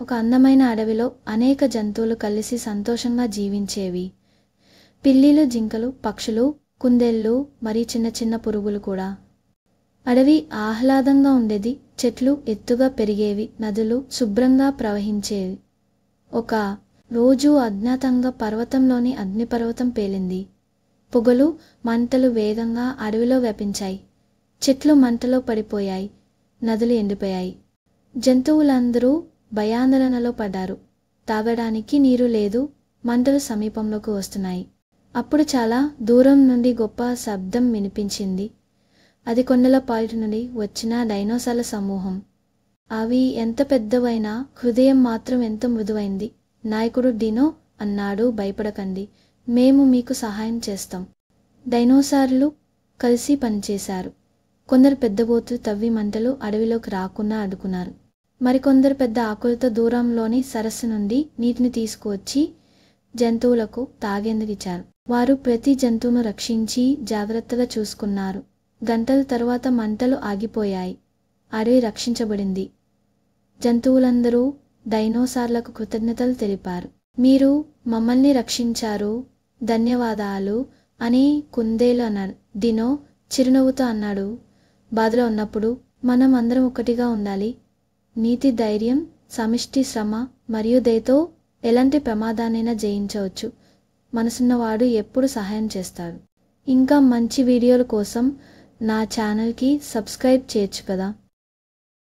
ఒక అందమైన అడవిలో అనేక జంతువులు కలిసి సంతోషంగా జీవించేవి. పిల్లిలు, జింకలు, పక్షులు, కుందేళ్ళు, మరి చిన్న చిన్న పురుగులు కూడా. అడవి ఆహ్లాదంగా ఉండేది. చెట్లు ఎత్తుగా పెరిగేవి, నదులు శుభ్రంగా ప్రవహించేవి. ఒక రోజు అజ్ఞాతంగా పర్వతంలోని అగ్నిపర్వతం పేలింది. పొగలు, మంటలు వేగంగా అడవిలో వ్యాపించాయి. చెట్లు మంటలో పడిపోయాయి, నదులు ఎండిపోయాయి. జంతువులందరూ భయాందోళనలో పడ్డారు. తాగడానికి నీరు లేదు, మంటలు సమీపంలోకి వస్తున్నాయి. అప్పుడు చాలా దూరం నుండి గొప్ప శబ్దం వినిపించింది. అది కొండల పాలిట నుండి వచ్చిన డైనోసార్ల సమూహం. అవి ఎంత పెద్దవైనా హృదయం మాత్రం ఎంత మృదువైంది. నాయకుడు డినో అన్నాడు, భయపడకండి, మేము మీకు సహాయం చేస్తాం. డైనోసార్లు కలిసి పనిచేశారు. కొందరు పెద్ద బోతులు తవ్వి మంటలు అడవిలోకి రాకుండా అడ్డుకున్నారు. మరికొందరు పెద్ద ఆకులతో దూరంలోని సరస్సు నుండి నీటిని తీసుకువచ్చి జంతువులకు తాగేందుకు ఇచ్చారు. వారు ప్రతి జంతువును రక్షించి జాగ్రత్తగా చూసుకున్నారు. గంటల తరువాత మంటలు ఆగిపోయాయి. అడవి రక్షించబడింది. జంతువులందరూ డైనోసార్లకు కృతజ్ఞతలు తెలిపారు. మీరు మమ్మల్ని రక్షించారు, ధన్యవాదాలు అని కుందేలు అన్నాడు. డినో చిరునవ్వుతో అన్నాడు, బాధలో ఉన్నప్పుడు మనం అందరం ఒకటిగా ఉండాలి. నీతి, ధైర్యం, సమిష్టి శ్రమ మరియు దయతో ఎలాంటి ప్రమాదాన్నైనా జయించవచ్చు. మనసున్నవాడు ఎప్పుడు సహాయం చేస్తాడు. ఇంకా మంచి వీడియోల కోసం నా ఛానల్కి సబ్స్క్రైబ్ చేయొచ్చు కదా.